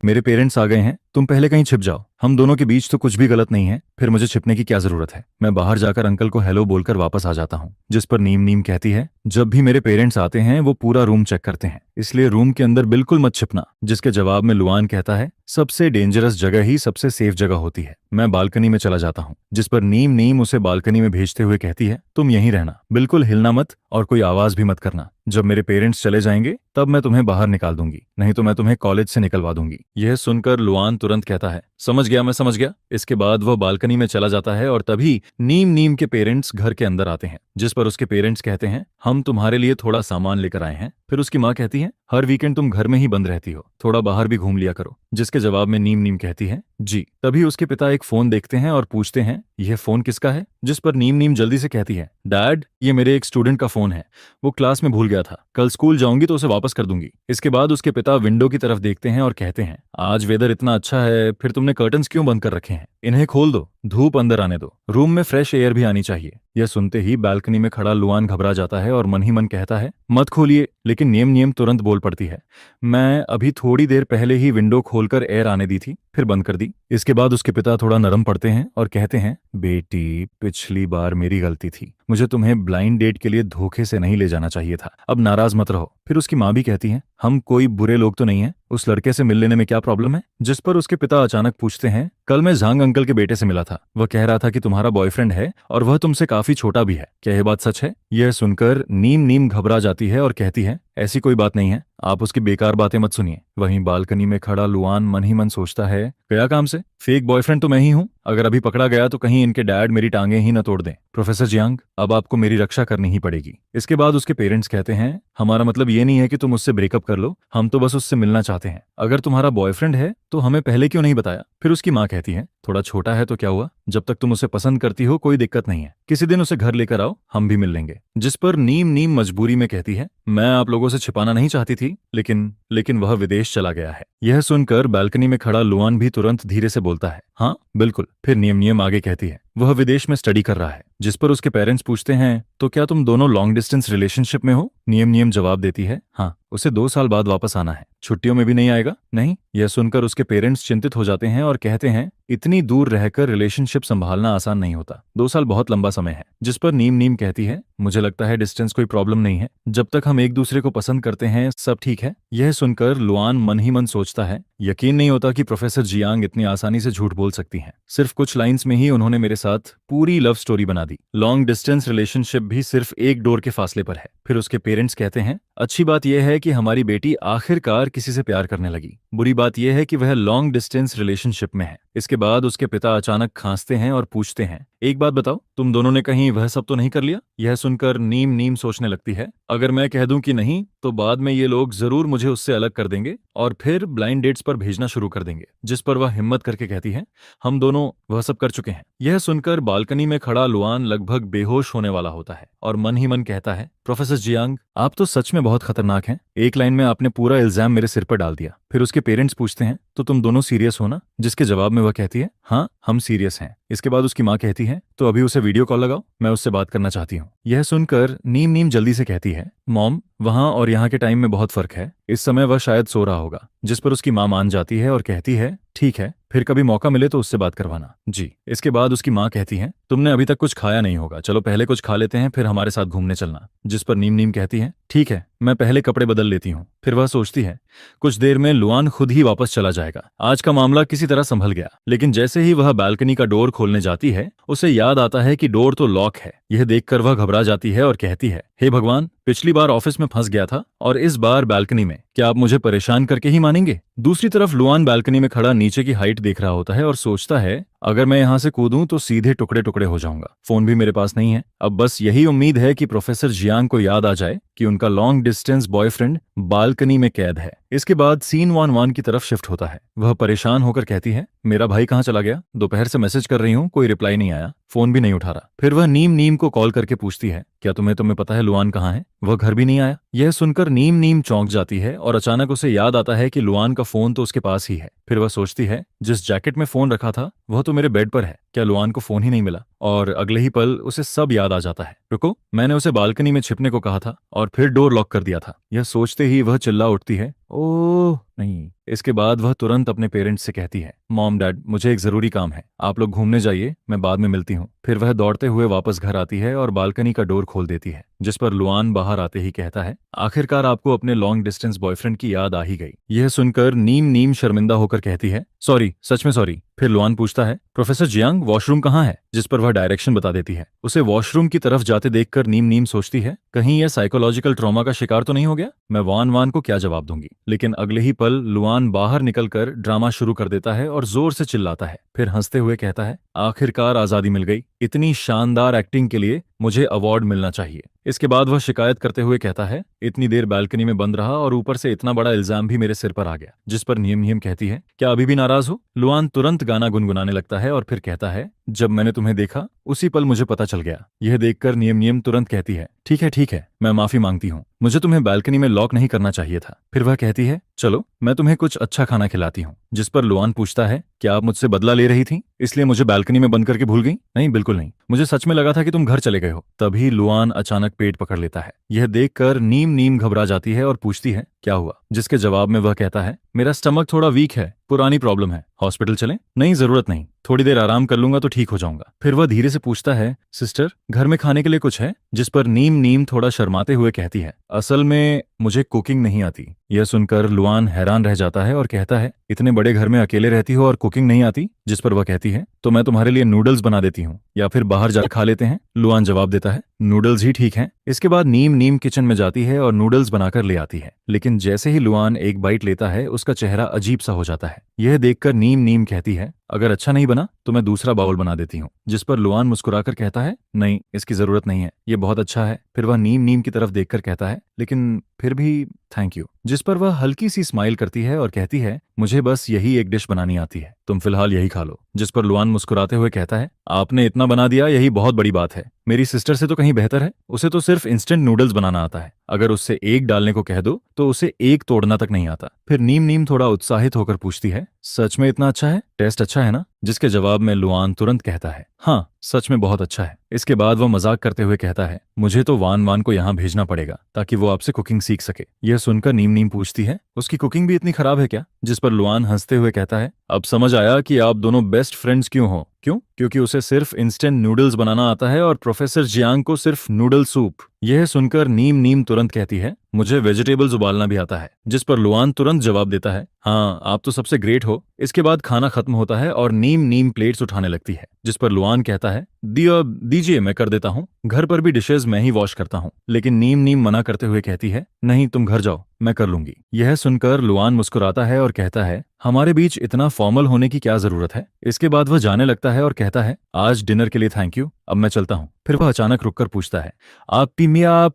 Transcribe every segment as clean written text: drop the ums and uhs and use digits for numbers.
मेरे पेरेंट्स आ गए हैं, तुम पहले कहीं छिप जाओ। हम दोनों के बीच तो कुछ भी गलत नहीं है, फिर मुझे छिपने की क्या जरूरत है। मैं बाहर जाकर अंकल को हेलो बोलकर वापस आ जाता हूँ। जिस पर नीम नीम कहती है, जब भी मेरे पेरेंट्स आते हैं वो पूरा रूम चेक करते हैं, इसलिए रूम के अंदर बिल्कुल मत छिपना। जिसके जवाब में लुआन कहता है, सबसे डेंजरस जगह ही सबसे सेफ जगह होती है। मैं बालकनी में चला जाता हूँ, जिस पर नीम नीम उसे बालकनी में भेजते हुए कहती है, तुम यहीं रहना, बिल्कुल हिलना मत और कोई आवाज भी मत करना। जब मेरे पेरेंट्स चले जाएंगे तब मैं तुम्हें बाहर निकाल दूंगी, नहीं तो मैं तुम्हें कॉलेज से निकलवा दूंगी। यह सुनकर लुआन तुरंत कहता है, समझ गया, मैं समझ गया। इसके बाद वह बालकनी में चला जाता है और तभी नीम नीम के पेरेंट्स घर के अंदर आते हैं। जिस पर उसके पेरेंट्स कहते हैं, हम तुम्हारे लिए थोड़ा सामान लेकर आए हैं। फिर उसकी माँ कहती है, हर वीकेंड तुम घर में ही बंद रहती हो, थोड़ा बाहर भी घूम लिया करो। जिसके जवाब में नीम नीम कहती है, जी। तभी उसके पिता एक फोन देखते हैं और पूछते हैं, यह फोन किसका है। जिस पर नीम नीम जल्दी से कहती है, डैड, ये मेरे एक स्टूडेंट का फोन है, वो क्लास में भूल गया था, कल स्कूल जाऊंगी तो उसे वापस कर दूंगी। इसके बाद उसके पिता विंडो की तरफ देखते हैं और कहते हैं, आज वेदर इतना अच्छा है, फिर तुमने कर्टन्स क्यों बंद कर रखे हैं, इन्हें खोल दो, धूप अंदर आने दो, रूम में फ्रेश एयर भी आनी चाहिए। यह सुनते ही बालकनी में खड़ा लुआन घबरा जाता है और मन ही मन कहता है, मत खोलिए। लेकिन नियम नियम तुरंत बोल पड़ती है, मैं अभी थोड़ी देर पहले ही विंडो खोलकर एयर आने दी थी, फिर बंद कर दी। इसके बाद उसके पिता थोड़ा नरम पड़ते हैं और कहते हैं, बेटी, पिछली बार मेरी गलती थी, मुझे तुम्हें ब्लाइंड डेट के लिए धोखे से नहीं ले जाना चाहिए था, अब नाराज मत रहो। फिर उसकी माँ भी कहती है, हम कोई बुरे लोग तो नहीं है, उस लड़के से मिल लेने में क्या प्रॉब्लम है। जिस पर उसके पिता अचानक पूछते हैं, कल मैं झांग अंकल के बेटे से मिला था, वह कह रहा था कि तुम्हारा बॉयफ्रेंड है और वह तुमसे काफी छोटा भी है, क्या यह बात सच है। यह सुनकर नीम नीम घबरा जाती है और कहती है, ऐसी कोई बात नहीं है, आप उसकी बेकार बातें मत सुनिए। वहीं बालकनी में खड़ा लुआन मन ही मन सोचता है, गया काम से, फेक बॉयफ्रेंड तो मैं ही हूँ, अगर अभी पकड़ा गया तो कहीं इनके डैड मेरी टांगें ही न तोड़ दें। प्रोफेसर जियांग, अब आपको मेरी रक्षा करनी ही पड़ेगी। इसके बाद उसके पेरेंट्स कहते हैं, हमारा मतलब ये नहीं है कि तुम उससे ब्रेकअप कर लो, हम तो बस उससे मिलना चाहते हैं। अगर तुम्हारा बॉयफ्रेंड है तो हमें पहले क्यों नहीं बताया। फिर उसकी माँ कहती है, थोड़ा छोटा है तो क्या हुआ, जब तक तुम उसे पसंद करती हो कोई दिक्कत नहीं है, किसी दिन उसे घर लेकर आओ, हम भी मिल लेंगे। जिस पर नीम नीम मजबूरी में कहती है, मैं आप लोगों से छिपाना नहीं चाहती थी, लेकिन वह विदेश चला गया है। यह सुनकर बालकनी में खड़ा लुआन भी तुरंत धीरे से बोलता है, हाँ बिल्कुल। फिर नियम नियम आगे कहती है, वह विदेश में स्टडी कर रहा है। जिस पर उसके पेरेंट्स पूछते हैं, तो क्या तुम दोनों लॉन्ग डिस्टेंस रिलेशनशिप में हो। नियम नियम जवाब देती है, हाँ, उसे 2 साल बाद वापस आना है, छुट्टियों में भी नहीं आएगा। नहीं। यह सुनकर उसके पेरेंट्स चिंतित हो जाते हैं और कहते हैं, इतनी दूर रहकर रिलेशनशिप संभालना आसान नहीं होता, 2 साल बहुत लंबा समय है। जिस पर नीम नीम कहती है, मुझे लगता है डिस्टेंस कोई प्रॉब्लम नहीं है, जब तक हम एक दूसरे को पसंद करते हैं सब ठीक है। यह सुनकर लुआन मन ही मन सोचता है, यकीन नहीं होता कि प्रोफेसर जियांग इतनी आसानी से झूठ बोल सकती हैं। सिर्फ कुछ लाइंस में ही उन्होंने मेरे साथ पूरी लव स्टोरी बना दी। लॉन्ग डिस्टेंस रिलेशनशिप भी सिर्फ एक डोर के फासले पर है। फिर उसके पेरेंट्स कहते हैं, अच्छी बात यह है कि हमारी बेटी आखिरकार किसी से प्यार करने लगी, बुरी बात यह है कि वह लॉन्ग डिस्टेंस रिलेशनशिप में है। इसके बाद उसके पिता अचानक खांसते हैं और पूछते हैं, एक बात बताओ, तुम दोनों ने कहीं वह सब तो नहीं कर लिया। यह सुनकर नीम नीम सोचने लगती है, अगर मैं कह दूं कि नहीं तो बाद में ये लोग जरूर मुझे उससे अलग कर देंगे और फिर ब्लाइंड डेट्स पर भेजना शुरू कर देंगे। जिस पर वह हिम्मत करके कहती है, हम दोनों वह सब कर चुके हैं। यह सुनकर बालकनी में खड़ा लुआन लगभग बेहोश होने वाला होता है और मन ही मन कहता है, प्रोफेसर जियांग, आप तो सच में बहुत खतरनाक हैं, एक लाइन में आपने पूरा इल्जाम मेरे सिर पर डाल दिया। फिर उसके पेरेंट्स पूछते हैं, तो तुम दोनों सीरियस हो ना। जिसके जवाब में वह कहती है, हाँ हम सीरियस हैं। इसके बाद उसकी माँ कहती है, तो अभी उसे वीडियो कॉल लगाओ, मैं उससे बात करना चाहती हूँ। यह सुनकर नीम नीम जल्दी से कहती है, मॉम, वहाँ और यहाँ के टाइम में बहुत फर्क है, इस समय वह शायद सो रहा होगा। जिस पर उसकी माँ मान जाती है और कहती है, ठीक है, फिर कभी मौका मिले तो उससे बात करवाना। जी। इसके बाद उसकी माँ कहती है, तुमने अभी तक कुछ खाया नहीं होगा, चलो पहले कुछ खा लेते हैं, फिर हमारे साथ घूमने चलना। जिस पर नीम नीम कहती है, ठीक है, मैं पहले कपड़े बदल लेती हूँ। फिर वह सोचती है, कुछ देर में लुआन खुद ही वापस चला जाएगा। आज का मामला किसी तरह संभल गया। लेकिन जैसे ही वह बालकनी का डोर खोलने जाती है, उसे याद आता है कि डोर तो लॉक है। यह देखकर वह घबरा जाती है और कहती है, हे भगवान, पिछली बार ऑफिस में फंस गया था और इस बार बालकनी में, क्या आप मुझे परेशान करके ही मानेंगे। दूसरी तरफ लुआन बालकनी में खड़ा नीचे की हाइट देख रहा होता है और सोचता है, अगर मैं यहाँ से कूदूं तो सीधे टुकड़े टुकड़े हो जाऊंगा। फोन भी मेरे पास नहीं है, अब बस यही उम्मीद है कि प्रोफेसर जियांग को याद आ जाए कि उनका लॉन्ग डिस्टेंस बॉयफ्रेंड बालकनी में कैद है। इसके बाद सीन 1 की तरफ शिफ्ट होता है। वह परेशान होकर कहती है, मेरा भाई कहाँ चला गया, दोपहर से मैसेज कर रही हूँ, कोई रिप्लाई नहीं आया, फोन भी नहीं उठा रहा। फिर वह नीम नीम को कॉल करके पूछती है, क्या तुम्हें पता है लुआन कहाँ है, वह घर भी नहीं आया। यह सुनकर नीम नीम चौंक जाती है और अचानक उसे याद आता है कि लुआन का फोन तो उसके पास ही है। फिर वह सोचती है, जिस जैकेट में फोन रखा था वह तो मेरे बेड पर है, क्या लुआन को फोन ही नहीं मिला। और अगले ही पल उसे सब याद आ जाता है, रुको, मैंने उसे बालकनी में छिपने को कहा था और फिर डोर लॉक कर दिया था। यह सोचते ही वह चिल्ला उठती है, ओह नहीं। इसके बाद वह तुरंत अपने पेरेंट्स से कहती है, मॉम डैड मुझे एक जरूरी काम है, आप लोग घूमने जाइए, मैं बाद में मिलती हूँ। फिर वह दौड़ते हुए वापस घर आती है और बालकनी का डोर खोल देती है, जिस पर लुआन बाहर आते ही कहता है, आखिरकार आपको अपने लॉन्ग डिस्टेंस बॉयफ्रेंड की याद आ ही गई। यह सुनकर नीम नीम शर्मिंदा होकर कहती है, सॉरी, सच में सॉरी। फिर लुआन पूछता है, प्रोफेसर जियांग वॉशरूम कहाँ है, जिस पर वह डायरेक्शन बता देती है। उसे वॉशरूम की तरफ जाते देखकर नीम नीम सोचती है, कहीं यह साइकोलॉजिकल ट्रॉमा का शिकार तो नहीं हो गया। मैं वान वान को क्या जवाब दूंगी, लेकिन अगले ही पल लुआन बाहर निकलकर ड्रामा शुरू कर देता है और जोर से चिल्लाता है। फिर हंसते हुए कहता है, आखिरकार आजादी मिल गई, इतनी शानदार एक्टिंग के लिए मुझे अवार्ड मिलना चाहिए। इसके बाद वह शिकायत करते हुए कहता है, इतनी देर बालकनी में बंद रहा और ऊपर से इतना बड़ा इल्जाम भी मेरे सिर पर आ गया। जिस पर नियम नियम कहती है, क्या अभी भी नाराज हो। लुआन तुरंत गाना गुनगुनाने लगता है और फिर कहता है, जब मैंने तुम्हें देखा उसी पल मुझे पता चल गया। यह देखकर नियम नियम तुरंत कहती है, ठीक है, मैं माफी मांगती हूँ, मुझे तुम्हें बालकनी में लॉक नहीं करना चाहिए था। फिर वह कहती है, चलो मैं तुम्हें कुछ अच्छा खाना खिलाती हूँ। जिस पर लुआन पूछता है, क्या आप मुझसे बदला ले रही थी, इसलिए मुझे बालकनी में बंद करके भूल गई। नहीं, बिल्कुल नहीं, मुझे सच में लगा था कि तुम घर चले गए हो। तभी लुआन अचानक पेट पकड़ लेता है। यह देखकर नीम नीम घबरा जाती है और पूछती है, क्या हुआ। जिसके जवाब में वह कहता है, मेरा स्टमक थोड़ा वीक है, पुरानी प्रॉब्लम है, हॉस्पिटल चलें। नहीं, जरूरत नहीं, थोड़ी देर आराम कर लूंगा तो ठीक हो जाऊंगा। फिर वह धीरे से पूछता है, सिस्टर घर में खाने के लिए कुछ है। जिस पर नीम नीम थोड़ा शर्माते हुए कहती है, असल में मुझे कुकिंग नहीं आती। यह सुनकर लुआन हैरान रह जाता है और कहता है, इतने बड़े घर में अकेले रहती हो और कुकिंग नहीं आती। जिस पर वह कहती है, तो मैं तुम्हारे लिए नूडल्स बना देती हूँ, या फिर बाहर जाकर खा लेते हैं। लुआन जवाब देता है, नूडल्स ही ठीक हैं। इसके बाद नीम नीम किचन में जाती है और नूडल्स बनाकर ले आती है, लेकिन जैसे ही लुआन एक बाइट लेता है उसका चेहरा अजीब सा हो जाता है। यह देखकर नीम नीम कहती है, अगर अच्छा नहीं बना तो मैं दूसरा बाउल बना देती हूँ। जिस पर लुआन मुस्कुराकर कहता है, नहीं, इसकी जरूरत नहीं है, ये बहुत अच्छा है। फिर वह नीम नीम की तरफ देखकर कहता है, लेकिन फिर भी थैंक यू। जिस पर वह हल्की सी स्माइल करती है और कहती है, मुझे बस यही एक डिश बनानी आती है, तुम फिलहाल यही खा लो। जिस पर लुआन मुस्कुराते हुए कहता है, आपने इतना बना दिया, यही बहुत बड़ी बात है। मेरी सिस्टर से तो कहीं बेहतर है, उसे तो सिर्फ इंस्टेंट नूडल्स बनाना आता है। अगर उससे एक डालने को कह दो तो उसे एक तोड़ना तक नहीं आता। फिर नीम नीम थोड़ा उत्साहित होकर पूछती है, सच में इतना अच्छा है, टेस्ट अच्छा है ना। जिसके जवाब में लुआन तुरंत कहता है, हाँ, सच में बहुत अच्छा है। इसके बाद वह मजाक करते हुए कहता है, मुझे तो वान वान को यहाँ भेजना पड़ेगा ताकि वो आपसे कुकिंग सीख सके। यह सुनकर नीम नीम पूछती है, उसकी कुकिंग भी इतनी खराब है क्या। जिस पर लुआन हंसते हुए कहता है, अब समझ आया कि आप दोनों बेस्ट फ्रेंड्स क्यों हो। क्यों? क्योंकि उसे सिर्फ इंस्टेंट नूडल्स बनाना आता है और प्रोफेसर जियांग को सिर्फ नूडल सूप। यह सुनकर नीम नीम तुरंत कहती है, मुझे वेजिटेबल्स उबालना भी आता है। जिस पर लुआन तुरंत जवाब देता है, हाँ, आप तो सबसे ग्रेट हो। इसके बाद खाना खत्म होता है और नीम नीम प्लेट्स उठाने लगती है। जिस पर लुआन कहता है, दीजिए, मैं कर देता हूँ, घर पर भी डिशेज मैं ही वॉश करता हूँ। लेकिन नीम नीम मना करते हुए कहती है, नहीं, तुम घर जाओ, मैं कर लूंगी। यह सुनकर लुआन मुस्कुराता है और कहता है, हमारे बीच इतना फॉर्मल होने की क्या जरूरत है। इसके बाद वह जाने लगता है और कहता है, आज डिनर के लिए थैंक यू, अब मैं चलता हूँ। फिर वह अचानक रुककर पूछता है, आपकी मियाँ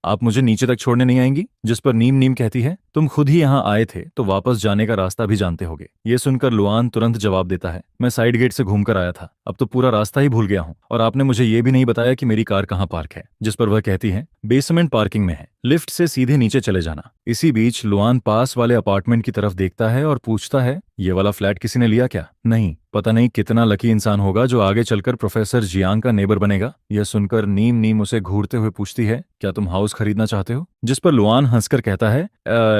आप मुझे नीचे तक छोड़ने नहीं आएंगी। जिस पर नीम नीम कहती है, तुम खुद ही यहाँ आए थे तो वापस जाने का रास्ता भी जानते होगे। ये सुनकर लुआन तुरंत जवाब देता है, मैं साइड गेट से घूमकर आया था, अब तो पूरा रास्ता ही भूल गया हूँ, और आपने मुझे ये भी नहीं बताया कि मेरी कार कहाँ पार्क है। जिस पर वह कहती है, बेसमेंट पार्किंग में है, लिफ्ट से सीधे नीचे चले जाना। इसी बीच लुआन पास वाले अपार्टमेंट की तरफ देखता है और पूछता है, ये वाला फ्लैट किसी ने लिया क्या। नहीं, पता नहीं कितना लकी इंसान होगा जो आगे चलकर प्रोफेसर जियांग का नेबर बनेगा। यह सुनकर नीम नीम उसे घूरते हुए पूछती है, क्या तुम हाउस खरीदना चाहते हो। जिस पर लुआन हंसकर कहता है,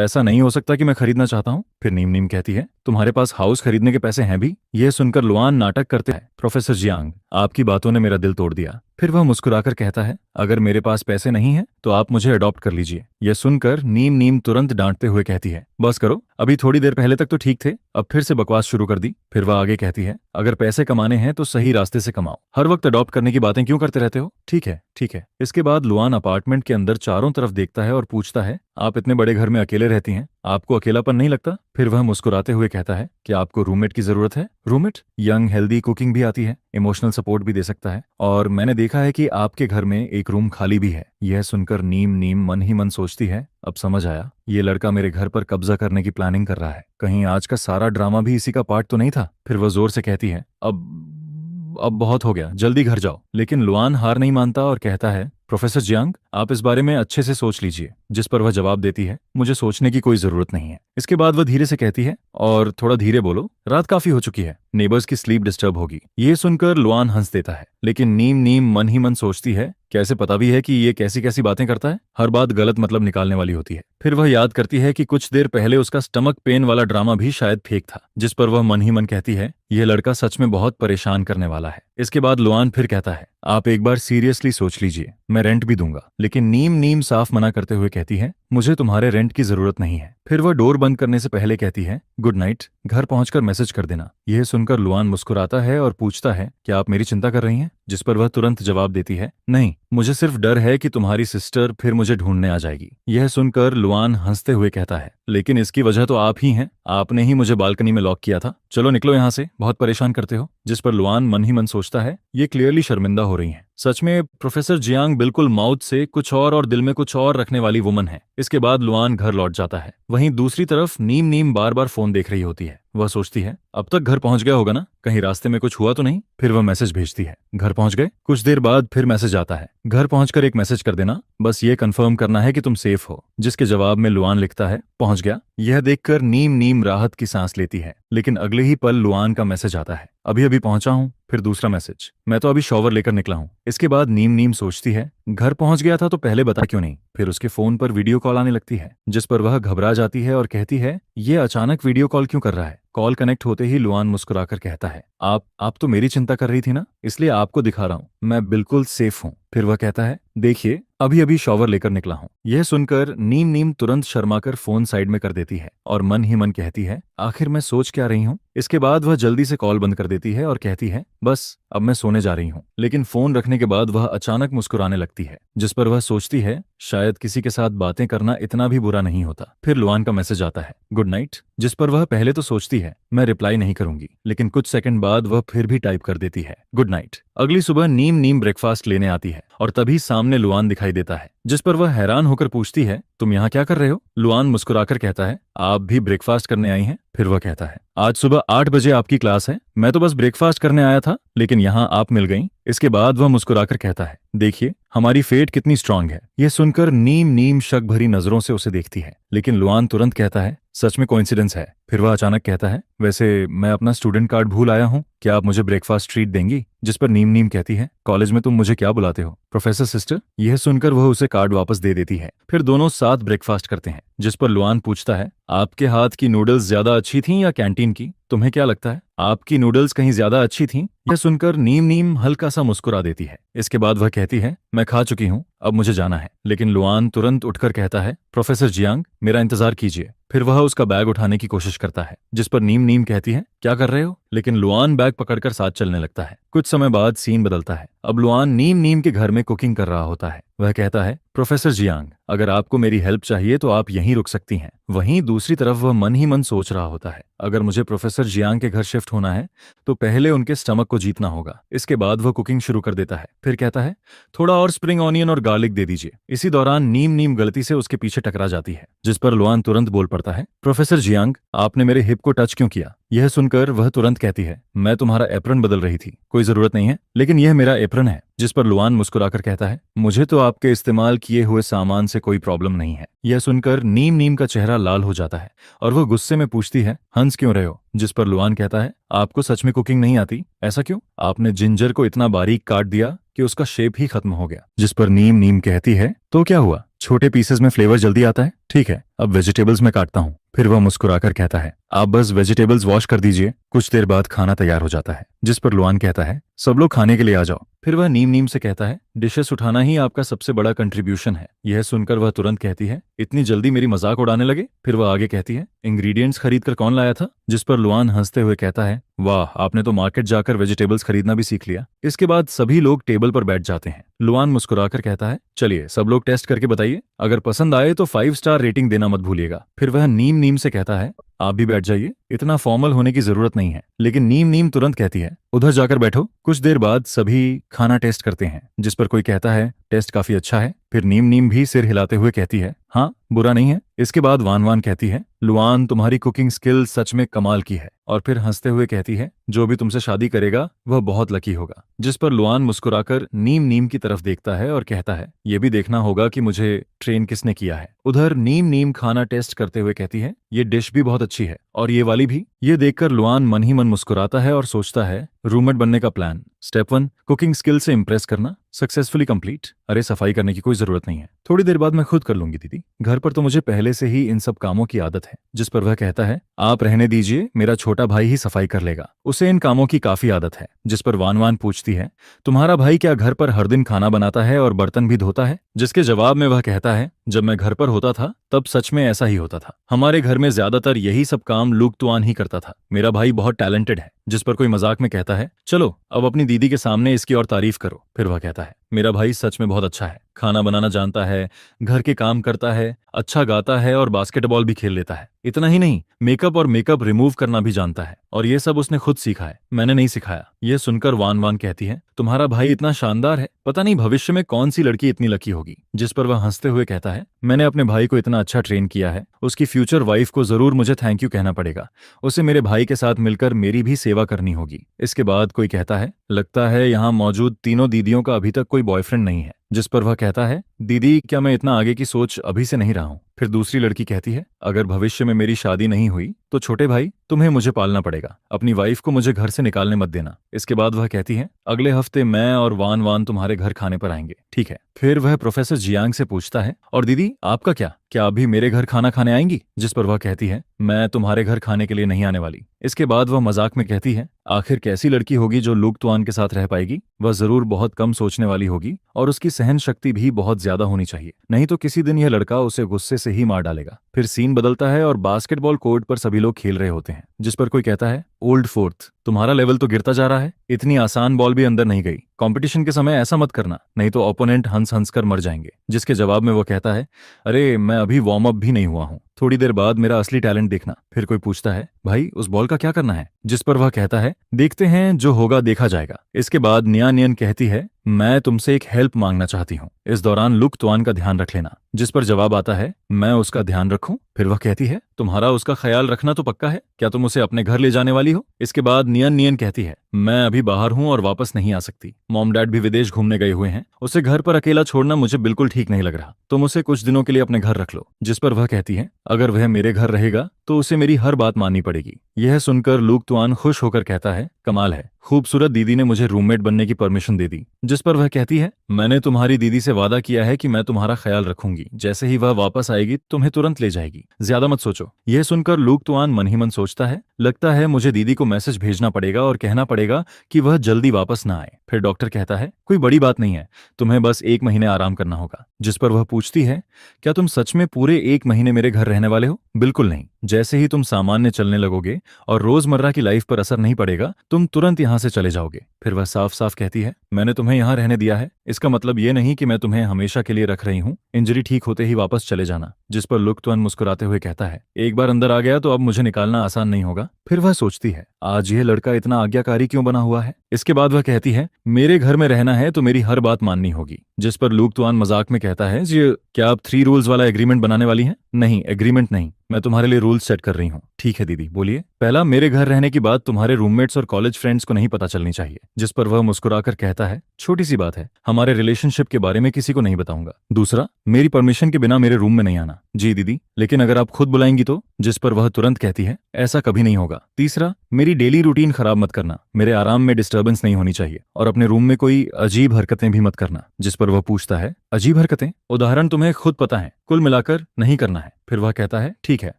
ऐसा नहीं हो सकता कि मैं खरीदना चाहता हूँ। फिर नीम नीम कहती है, तुम्हारे पास हाउस खरीदने के पैसे हैं भी। यह सुनकर लुआन नाटक करते हैं, प्रोफेसर जियांग, आपकी बातों ने मेरा दिल तोड़ दिया। फिर वह मुस्कुराकर कहता है, अगर मेरे पास पैसे नहीं हैं तो आप मुझे अडॉप्ट कर लीजिए। यह सुनकर नीम नीम तुरंत डांटते हुए कहती है, बस करो, अभी थोड़ी देर पहले तक तो ठीक थे, अब फिर से बकवास शुरू कर दी। फिर वह आगे कहती है, अगर पैसे कमाने हैं तो सही रास्ते से कमाओ, हर वक्त अडॉप्ट करने की बातें क्यों करते रहते हो। ठीक है, ठीक है। इसके बाद लुआन अपार्टमेंट के अंदर चारों तरफ देखता है और पूछता है, आप इतने बड़े घर में अकेले रहती हैं, आपको अकेलापन नहीं लगता। फिर वह मुस्कुराते हुए कहता है, क्या आपको रूममेट की जरूरत है। रूममेट यंग, हेल्दी, कुकिंग भी आती है, इमोशनल सपोर्ट भी दे सकता है, और मैंने देखा है कि आपके घर में एक रूम खाली भी है। यह सुनकर नीम नीम मन ही मन सोचती है, अब समझ आया, ये लड़का मेरे घर पर कब्जा करने की प्लानिंग कर रहा है, कहीं आज का सारा ड्रामा भी इसी का पार्ट तो नहीं था। फिर वह जोर से कहती है, अब बहुत हो गया, जल्दी घर जाओ। लेकिन लुआन हार नहीं मानता और कहता है, प्रोफेसर जियांग, आप इस बारे में अच्छे से सोच लीजिए। जिस पर वह जवाब देती है, मुझे सोचने की कोई जरूरत नहीं है। इसके बाद वह धीरे से कहती है, और थोड़ा धीरे बोलो, रात काफी हो चुकी है, नेबर्स की स्लीप डिस्टर्ब होगी। ये सुनकर लुआन हंस देता है, लेकिन नीम नीम मन ही मन सोचती है, कैसे पता भी है कि ये कैसी कैसी बातें करता है, हर बात गलत मतलब निकालने वाली होती है। फिर वह याद करती है कि कुछ देर पहले उसका स्टमक पेन वाला ड्रामा भी शायद फेक था, जिस पर वह मन ही मन कहती है, यह लड़का सच में बहुत परेशान करने वाला है। इसके बाद लुआन फिर कहता है, आप एक बार सीरियसली सोच लीजिए, मैं रेंट भी दूंगा। लेकिन नीम नीम साफ मना करते हुए कहती है, मुझे तुम्हारे रेंट की जरूरत नहीं है। फिर वह डोर बंद करने से पहले कहती है, गुड नाइट, घर पहुंचकर मैसेज कर देना। यह सुनकर लुआन मुस्कुराता है और पूछता है, क्या आप मेरी चिंता कर रही हैं? जिस पर वह तुरंत जवाब देती है, नहीं, मुझे सिर्फ डर है कि तुम्हारी सिस्टर फिर मुझे ढूंढने आ जाएगी। यह सुनकर लुआन हंसते हुए कहता है, लेकिन इसकी वजह तो आप ही हैं, आपने ही मुझे बालकनी में लॉक किया था, चलो निकलो यहाँ से, बहुत परेशान करते हो। जिस पर लुआन मन ही मन सोचता है, ये क्लियरली शर्मिंदा हो रही हैं। सच में प्रोफेसर जियांग बिल्कुल माउथ से कुछ और दिल में कुछ और रखने वाली वुमन है। इसके बाद लुआन घर लौट जाता है। वहीं दूसरी तरफ नीम नीम बार बार फोन देख रही होती है। वह सोचती है, अब तक घर पहुंच गया होगा ना, कहीं रास्ते में कुछ हुआ तो नहीं। फिर वह मैसेज भेजती है, घर पहुंच गए। कुछ देर बाद फिर मैसेज आता है, घर पहुंचकर एक मैसेज कर देना, बस ये कंफर्म करना है कि तुम सेफ हो। जिसके जवाब में लुआन लिखता है, पहुंच गया। यह देखकर नीम नीम राहत की सांस लेती है, लेकिन अगले ही पल लुआन का मैसेज आता है, अभी अभी पहुंचा हूं। फिर दूसरा मैसेज, मैं तो अभी शॉवर लेकर निकला हूं। इसके बाद नीम नीम सोचती है, घर पहुंच गया था तो पहले बता क्यों नहीं। फिर उसके फोन पर वीडियो कॉल आने लगती है, जिस पर वह घबरा जाती है और कहती है, ये अचानक वीडियो कॉल क्यों कर रहा है। कॉल कनेक्ट होते ही लुआन मुस्कुराकर कहता है, आप तो मेरी चिंता कर रही थी ना, इसलिए आपको दिखा रहा हूं, मैं बिल्कुल सेफ हूं। फिर वह कहता है, देखिए अभी अभी शॉवर लेकर निकला हूं। यह सुनकर नीम नीम तुरंत शर्माकर फोन साइड में कर देती है और मन ही मन कहती है, आखिर मैं सोच क्या रही हूं। इसके बाद वह जल्दी से कॉल बंद कर देती है और कहती है, बस अब मैं सोने जा रही हूं। लेकिन फोन रखने के बाद वह अचानक मुस्कुराने लगती है, जिस पर वह सोचती है, शायद किसी के साथ बातें करना इतना भी बुरा नहीं होता। फिर लुआन का मैसेज आता है, गुड नाइट, जिस पर वह पहले तो सोचती है, मैं रिप्लाई नहीं करूंगी, लेकिन कुछ सेकंड बाद वह फिर भी टाइप कर देती है, गुड नाइट। अगली सुबह नीम नीम ब्रेकफास्ट लेने आती है और तभी सामने लुआन दिखाई देता है, जिस पर वह हैरान होकर पूछती है, तुम यहाँ क्या कर रहे हो। लुआन मुस्कुराकर कहता है, आप भी ब्रेकफास्ट करने आई हैं। फिर वह कहता है, आज सुबह 8 बजे आपकी क्लास है, मैं तो बस ब्रेकफास्ट करने आया था, लेकिन यहाँ आप मिल गईं। इसके बाद वह मुस्कुराकर कहता है, देखिए हमारी फेट कितनी स्ट्रांग है। यह सुनकर नीम नीम शक भरी नजरों से उसे देखती है, लेकिन लुआन तुरंत कहता है, सच में कोइंसिडेंस है। फिर वह अचानक कहता है, वैसे मैं अपना स्टूडेंट कार्ड भूल आया हूँ, क्या आप मुझे ब्रेकफास्ट ट्रीट देंगी। जिस पर नीम नीम कहती है, कॉलेज में तुम मुझे क्या बुलाते हो, प्रोफेसर सिस्टर। यह सुनकर वह उसे कार्ड वापस दे देती है। फिर दोनों साथ ब्रेकफास्ट करते हैं, जिस पर लुआन पूछता है, आपके हाथ की नूडल्स ज्यादा अच्छी थीं या कैंटीन की, तुम्हें क्या लगता है, आपकी नूडल्स कहीं ज्यादा अच्छी थीं। यह सुनकर नीम नीम हल्का सा मुस्कुरा देती है। इसके बाद वह कहती है, मैं खा चुकी हूँ, अब मुझे जाना है। लेकिन लुआन तुरंत उठकर कहता है, प्रोफेसर जियांग, मेरा इंतजार कीजिए। फिर वह उसका बैग उठाने की कोशिश करता है, जिस पर नीम नीम कहती है, क्या कर रहे हो। लेकिन लुआन बैग पकड़कर साथ चलने लगता है। कुछ समय बाद सीन बदलता है। अब लुआन नीम नीम के घर में कुकिंग कर रहा होता है। वह कहता है, प्रोफेसर जियांग, अगर आपको मेरी हेल्प चाहिए तो आप यहीं रुक सकती हैं। वहीं दूसरी तरफ वह मन ही मन सोच रहा होता है, अगर मुझे प्रोफेसर जियांग के घर शिफ्ट होना है तो पहले उनके स्टमक को जीतना होगा। इसके बाद वह कुकिंग शुरू कर देता है। फिर कहता है, थोड़ा और स्प्रिंग ऑनियन और गार्लिक दे दीजिए। इसी दौरान नीम नीम गलती से उसके पीछे टकरा जाती है, जिस पर लुआन तुरंत बोल पड़ता है, प्रोफेसर जियांग, आपने मेरे हिप को टच क्यों किया। यह सुनकर वह तुरंत कहती है, मैं तुम्हारा एप्रन बदल रही थी, कोई जरूरत नहीं है, लेकिन यह मेरा एप्रन है। जिस पर लुआन मुस्कुराकर कहता है, मुझे तो आपके इस्तेमाल किए हुए सामान से कोई प्रॉब्लम नहीं है। यह सुनकर नीम नीम का चेहरा लाल हो जाता है और वह गुस्से में पूछती है, हंस क्यों रहे हो। जिस पर लुआन कहता है, आपको सच में कुकिंग नहीं आती। ऐसा क्यों, आपने जिंजर को इतना बारीक काट दिया कि उसका शेप ही खत्म हो गया। जिस पर नीम नीम कहती है, तो क्या हुआ, छोटे पीसेस में फ्लेवर जल्दी आता है, ठीक है अब वेजिटेबल्स में काटता हूँ। फिर वह मुस्कुराकर कहता है, आप बस वेजिटेबल्स वॉश कर दीजिए। कुछ देर बाद खाना तैयार हो जाता है, जिस पर लुआन कहता है, सब लोग खाने के लिए आ जाओ। फिर वह नीम नीम से कहता है, डिशेस उठाना ही आपका सबसे बड़ा कंट्रीब्यूशन है। यह सुनकर वह तुरंत कहती है, इतनी जल्दी मेरी मजाक उड़ाने लगे। फिर वह आगे कहती है, इंग्रेडिएंट्स खरीद कर कौन लाया था। जिस पर लुआन हंसते हुए कहता है, वाह, आपने तो मार्केट जाकर वेजिटेबल्स खरीदना भी सीख लिया। इसके बाद सभी लोग टेबल पर बैठ जाते हैं। लुआन मुस्कुराकर कहता है, चलिए सब लोग टेस्ट करके बताइए, अगर पसंद आए तो 5 स्टार रेटिंग देना मत भूलिएगा। फिर वह नीम नीम से कहता है, आप भी बैठ जाइए, इतना फॉर्मल होने की जरूरत नहीं है। लेकिन नीम नीम तुरंत कहती है, उधर जाकर बैठो। कुछ देर बाद सभी खाना टेस्ट करते हैं, जिस पर कोई कहता है, टेस्ट काफी अच्छा है। फिर नीम नीम भी सिर हिलाते हुए कहती है, हाँ, बुरा नहीं है। इसके बाद वान वान कहती है, लुआन तुम्हारी कुकिंग स्किल सच में कमाल की है। और फिर हंसते हुए कहती है, जो भी तुमसे शादी करेगा वह बहुत लकी होगा। जिस पर लुआन मुस्कुराकर नीम नीम की तरफ देखता है और कहता है, ये भी देखना होगा कि मुझे ट्रेन किसने किया है। उधर नीम नीम खाना टेस्ट करते हुए कहती है, ये डिश भी बहुत अच्छी है और ये वाली भी। ये देखकर लुआन मन ही मन मुस्कुराता है और सोचता है, रूममेट बनने का प्लान। स्टेप 1, कुकिंग स्किल से इंप्रेस करना, सक्सेसफुली कंप्लीट। अरे सफाई करने की कोई जरूरत नहीं है, थोड़ी देर बाद मैं खुद कर लूंगी दीदी। घर पर तो मुझे पहले से ही इन सब कामों की आदत है। जिस पर वह कहता है, आप रहने दीजिए, मेरा छोटा भाई ही सफाई कर लेगा, उसे इन कामों की काफी आदत है। जिस पर वान वान पूछती है, तुम्हारा भाई क्या घर पर हर दिन खाना बनाता है और बर्तन भी धोता है? जिसके जवाब में वह कहता है, जब मैं घर पर होता था तब सच में ऐसा ही होता था। हमारे घर में ज्यादातर यही सब काम लुक तुआन ही करता था। मेरा भाई बहुत टैलेंटेड है। जिस पर कोई मजाक में कहता है, चलो अब अपनी दीदी के सामने इसकी और तारीफ करो। फिर वह कहता है, मेरा भाई सच में बहुत अच्छा है, खाना बनाना जानता है, घर के काम करता है, अच्छा गाता है और बास्केटबॉल भी खेल लेता है। इतना ही नहीं, मेकअप और मेकअप रिमूव करना भी जानता है और ये सब उसने खुद सीखा है, मैंने नहीं सिखाया। यह सुनकर वान वान कहती है, तुम्हारा भाई इतना शानदार है, पता नहीं भविष्य में कौन सी लड़की इतनी लकी होगी। जिस पर वह हंसते हुए कहता है, मैंने अपने भाई को इतना अच्छा ट्रेन किया है, उसकी फ्यूचर वाइफ को जरूर मुझे थैंक यू कहना पड़ेगा। उसे मेरे भाई के साथ मिलकर मेरी भी सेवा करनी होगी। इसके बाद कोई कहता है, लगता है यहाँ मौजूद तीनों दीदियों का अभी तक कोई बॉयफ्रेंड नहीं है। जिस पर वह कहता है, दीदी क्या मैं इतना आगे की सोच अभी से नहीं रहा हूँ। फिर दूसरी लड़की कहती है, अगर भविष्य में मेरी शादी नहीं हुई तो छोटे भाई तुम्हें मुझे पालना पड़ेगा, अपनी वाइफ को मुझे घर से निकालने मत देना। इसके बाद वह कहती है, अगले हफ्ते मैं और वान वान तुम्हारे घर खाने पर आएंगे, ठीक है। फिर वह प्रोफेसर जियांग से पूछता है, और दीदी आपका क्या अभी मेरे घर खाना खाने आएंगी? जिस पर वह कहती है, मैं तुम्हारे घर खाने के लिए नहीं आने वाली। इसके बाद वह मजाक में कहती है, आखिर कैसी लड़की होगी जो लुक तुआन के साथ रह पाएगी? वह जरूर बहुत कम सोचने वाली होगी और उसकी सहन शक्ति भी बहुत ज्यादा होनी चाहिए, नहीं तो किसी दिन यह लड़का उसे गुस्से से ही मार डालेगा। फिर सीन बदलता है और बास्केटबॉल कोर्ट पर सभी लोग खेल रहे होते हैं। जिस पर कोई कहता है, ओल्ड फोर्थ तुम्हारा लेवल तो गिरता जा रहा है, इतनी आसान बॉल भी अंदर नहीं गई। कंपटीशन के समय ऐसा मत करना, नहीं तो ओपोनेंट हंस हंस कर मर जाएंगे। जिसके जवाब में वो कहता है, अरे मैं अभी वार्म अप भी नहीं हुआ हूँ, थोड़ी देर बाद मेरा असली टैलेंट देखना। फिर कोई पूछता है, भाई उस बॉल का क्या करना है? जिस पर वह कहता है, देखते हैं, जो होगा देखा जाएगा। इसके बाद निया नियन कहती है, मैं तुमसे एक हेल्प मांगना चाहती हूँ, इस दौरान लुक तुआन का ध्यान रख लेना। जिस पर जवाब आता है, मैं उसका ध्यान रखूं? फिर वह कहती है, तुम्हारा उसका ख्याल रखना तो पक्का है, क्या तुम उसे अपने घर ले जाने वाली हो? इसके बाद नियन नियन कहती है, मैं अभी बाहर हूँ और वापस नहीं आ सकती, मॉम डैड भी विदेश घूमने गए हुए हैं, उसे घर पर अकेला छोड़ना मुझे बिल्कुल ठीक नहीं लग रहा, तुम उसे कुछ दिनों के लिए अपने घर रख लो। जिस पर वह कहती है, अगर वह मेरे घर रहेगा तो उसे मेरी हर बात माननी पड़ेगी। यह सुनकर लुक तुआन खुश होकर कहता है, कमाल है, खूबसूरत दीदी ने मुझे रूममेट बनने की परमिशन दे दी। जिस पर वह कहती है, मैंने तुम्हारी दीदी से वादा किया है कि मैं तुम्हारा ख्याल रखूंगी, जैसे ही वह वापस आएगी तुम्हें तुरंत ले जाएगी, ज्यादा मत सोचो। यह सुनकर लुक तुआन मन ही मन सोचता है, लगता है मुझे दीदी को मैसेज भेजना पड़ेगा और कहना पड़ेगा कि वह जल्दी वापस ना आए। फिर डॉक्टर कहता है, कोई बड़ी बात नहीं है, तुम्हें बस 1 महीने आराम करना होगा। जिस पर वह पूछती है, क्या तुम सच में पूरे 1 महीने मेरे घर रहने वाले हो? बिल्कुल नहीं, जैसे ही तुम सामान्य चलने लगोगे और रोजमर्रा की लाइफ पर असर नहीं पड़ेगा, तुम तुरंत यहाँ से चले जाओगे। फिर वह साफ साफ कहती है, मैंने तुम्हें यहाँ रहने दिया है, इसका मतलब ये नहीं कि मैं तुम्हें हमेशा के लिए रख रही हूँ, इंजरी ठीक होते ही वापस चले जाना। जिस पर लुक तुआन मुस्कुराते हुए कहता है, एक बार अंदर आ गया तो अब मुझे निकालना आसान नहीं होगा। फिर वह सोचती है, आज यह लड़का इतना आज्ञाकारी क्यों बना हुआ है? इसके बाद वह कहती है, मेरे घर में रहना है तो मेरी हर बात माननी होगी। जिस पर लुक तुआन मजाक में कहता है, जी क्या आप 3 रूल्स वाला एग्रीमेंट बनाने वाली हैं? नहीं, एग्रीमेंट नहीं, मैं तुम्हारे लिए रूल्स सेट कर रही हूँ। ठीक है दीदी, बोलिए। पहला, मेरे घर रहने की बात तुम्हारे रूममेट्स और कॉलेज फ्रेंड्स को नहीं पता चलनी चाहिए। जिस पर वह मुस्कुराकर कहता है, छोटी सी बात है, हमारे रिलेशनशिप के बारे में किसी को नहीं बताऊंगा। दूसरा, मेरी परमिशन के बिना मेरे रूम में नहीं आना। जी दीदी, लेकिन अगर आप खुद बुलाएंगी तो? जिस पर वह तुरंत कहती है, ऐसा कभी नहीं होगा। तीसरा, मेरी डेली रूटीन खराब मत करना, मेरे आराम में डिस्टर्बेंस नहीं होनी चाहिए, और अपने रूम में कोई अजीब हरकतें भी मत करना। जिस पर वह पूछता है, अजीब हरकतें? उदाहरण तुम्हें खुद पता है, कुल मिलाकर नहीं करना है। फिर वह कहता है, ठीक है।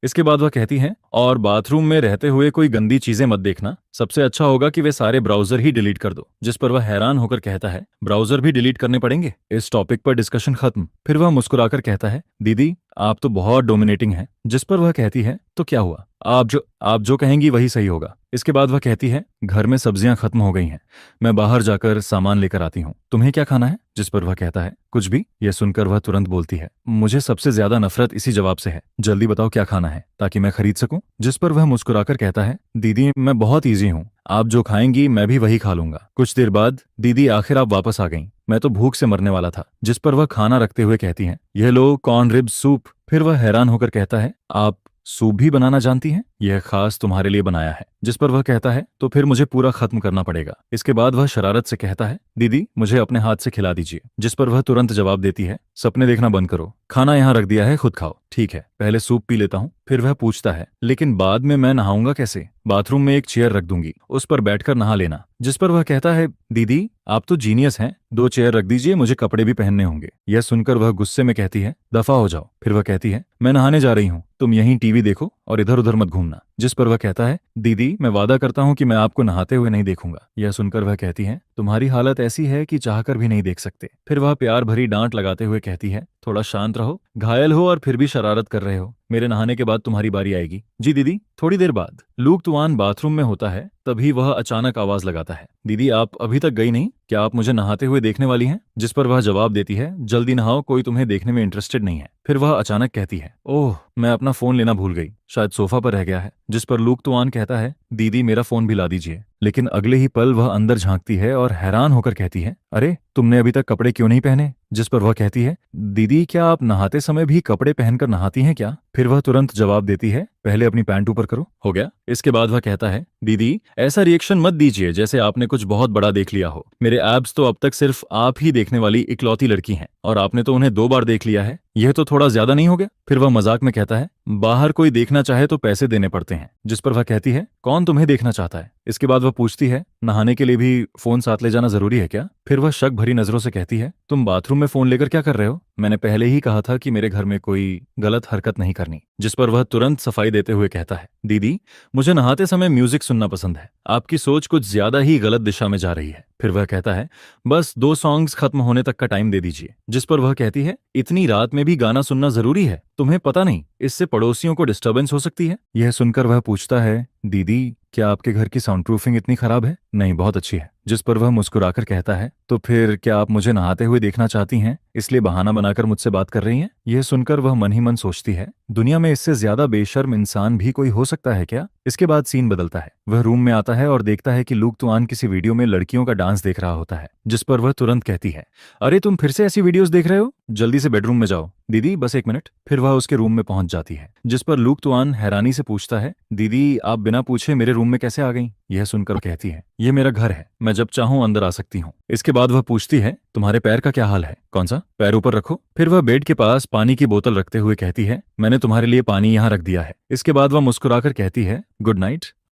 इसके बाद वह कहती है, और बाथरूम में रहते हुए कोई गंदी चीजें मत देखना, सबसे अच्छा होगा कि वे सारे ब्राउजर ही डिलीट कर दो। जिस पर वह हैरान होकर कहता है, ब्राउजर भी डिलीट करने पड़ेंगे? इस टॉपिक पर डिस्कशन खत्म। फिर वह मुस्कुराकर कहता है, दीदी आप तो बहुत डोमिनेटिंग हैं। जिस पर वह कहती है, तो क्या हुआ, आप जो कहेंगी वही सही होगा। इसके बाद वह कहती है, घर में सब्जियां खत्म हो गई हैं, मैं बाहर जाकर सामान लेकर आती हूँ, तुम्हें क्या खाना है? जिस पर वह कहता है, कुछ भी। यह सुनकर वह तुरंत बोलती है, मुझे सबसे ज्यादा नफरत इसी जवाब से है, जल्दी बताओ क्या खाना है ताकि मैं खरीद सकूं। जिस पर वह मुस्कुराकर कहता है, दीदी मैं बहुत ईजी हूँ, आप जो खाएंगी मैं भी वही खा लूंगा। कुछ देर बाद दीदी आखिर आप वापस आ गईं। मैं तो भूख से मरने वाला था। जिस पर वह खाना रखते हुए कहती हैं, यह लो कॉर्न रिब सूप। फिर वह हैरान होकर कहता है, आप सूप भी बनाना जानती हैं? यह खास तुम्हारे लिए बनाया है। जिस पर वह कहता है, तो फिर मुझे पूरा खत्म करना पड़ेगा। इसके बाद वह शरारत से कहता है, दीदी मुझे अपने हाथ से खिला दीजिए। जिस पर वह तुरंत जवाब देती है, सपने देखना बंद करो, खाना यहाँ रख दिया है, खुद खाओ। ठीक है, पहले सूप पी लेता हूँ। फिर वह पूछता है, लेकिन बाद में मैं नहाऊंगा कैसे? बाथरूम में एक चेयर रख दूंगी, उस पर बैठकर नहा लेना। जिस पर वह कहता है, दीदी आप तो जीनियस हैं, 2 चेयर रख दीजिए, मुझे कपड़े भी पहनने होंगे। यह सुनकर वह गुस्से में कहती है, दफा हो जाओ। फिर वह कहती है, मैं नहाने जा रही हूँ, तुम यहीं टीवी देखो और इधर उधर मत घूमना। जिस पर वह कहता है, दीदी मैं वादा करता हूँ कि मैं आपको नहाते हुए नहीं देखूंगा। यह सुनकर वह कहती है, तुम्हारी हालत ऐसी है कि चाहकर भी नहीं देख सकते। फिर वह प्यार भरी डांट लगाते हुए कहती है, थोड़ा शांत रहो, घायल हो और फिर भी शरारत कर रहे हो। मेरे नहाने के बाद तुम्हारी बारी आएगी। जी दीदी। थोड़ी देर बाद लूक तुआन बाथरूम में होता है, तभी वह अचानक आवाज लगाता है, दीदी आप अभी तक गई नहीं? क्या आप मुझे नहाते हुए देखने वाली हैं? जिस पर वह जवाब देती है, जल्दी नहाओ, कोई तुम्हें देखने में इंटरेस्टेड नहीं है। फिर वह अचानक कहती है, ओह मैं अपना फोन लेना भूल गई, शायद सोफा पर रह गया है। जिस पर लूक तुआन कहता है, दीदी मेरा फोन भी ला दीजिए। लेकिन अगले ही पल वह अंदर झांकती है और हैरान होकर कहती है, अरे तुमने अभी तक कपड़े क्यों नहीं पहने? जिस पर वह कहती है, दीदी क्या आप नहाते समय भी कपड़े पहनकर नहाती हैं क्या? फिर वह तुरंत जवाब देती है, पहले अपनी पैंट ऊपर करो, हो गया। इसके बाद वह कहता है, दीदी ऐसा रिएक्शन मत दीजिए जैसे आपने कुछ बहुत बड़ा देख लिया हो। मेरे एब्स तो अब तक सिर्फ आप ही देखने वाली इकलौती लड़की हैं और आपने तो उन्हें 2 बार देख लिया है, यह तो थोड़ा ज्यादा नहीं हो गया? फिर वह मजाक में कहता है, बाहर कोई देखना चाहे तो पैसे देने पड़ते हैं। जिस पर वह कहती है, कौन तुम्हें देखना चाहता है? इसके बाद वह पूछती है, नहाने के लिए भी फोन साथ ले जाना जरूरी है क्या? फिर वह शक भरी नजरों से कहती है, तुम बाथरूम में फोन लेकर क्या कर रहे हो? मैंने पहले ही कहा था कि मेरे घर में कोई गलत हरकत नहीं करनी। जिस पर वह तुरंत सफाई देते हुए कहता है, दीदी मुझे नहाते समय म्यूजिक सुनना पसंद है, आपकी सोच कुछ ज्यादा ही गलत दिशा में जा रही है। फिर वह कहता है, बस 2 सॉन्ग्स खत्म होने तक का टाइम दे दीजिए। जिस पर वह कहती है, इतनी रात में भी गाना सुनना जरूरी है? तुम्हें पता नहीं इससे पड़ोसियों को डिस्टर्बेंस हो सकती है? यह सुनकर वह पूछता है, दीदी क्या आपके घर की साउंड प्रूफिंग इतनी खराब है? नहीं, बहुत अच्छी है। जिस पर वह मुस्कुराकर कहता है, तो फिर क्या आप मुझे नहाते हुए देखना चाहती हैं, इसलिए बहाना बनाकर मुझसे बात कर रही हैं? यह सुनकर वह मन ही मन सोचती है, दुनिया में इससे ज्यादा बेशर्म इंसान भी कोई हो सकता है क्या? इसके बाद सीन बदलता है, वह रूम में आता है और देखता है कि लूक तुआन किसी वीडियो में लड़कियों का डांस देख रहा होता है। जिस पर वह तुरंत कहती है, अरे तुम फिर से ऐसी वीडियोस देख रहे हो, जल्दी से बेडरूम में जाओ। दीदी बस 1 मिनट। फिर वह उसके रूम में पहुंच जाती है। जिस पर लूक तुआन हैरानी से पूछता है, दीदी आप बिना पूछे मेरे रूम में कैसे आ गई? यह सुनकर कहती है, यह मेरा घर है, मैं जब चाहूं अंदर आ सकती हूँ। इसके बाद वह पूछती है, तुम्हारे पैर का क्या हाल है? कौन सा? पैर ऊपर रखो। फिर वह बेड के पास पानी की बोतल रखते हुए कहती है, मैंने तुम्हारे लिए पानी यहाँ रख दिया है। इसके बाद वह मुस्कुराकर कहती है, गुड नाइट।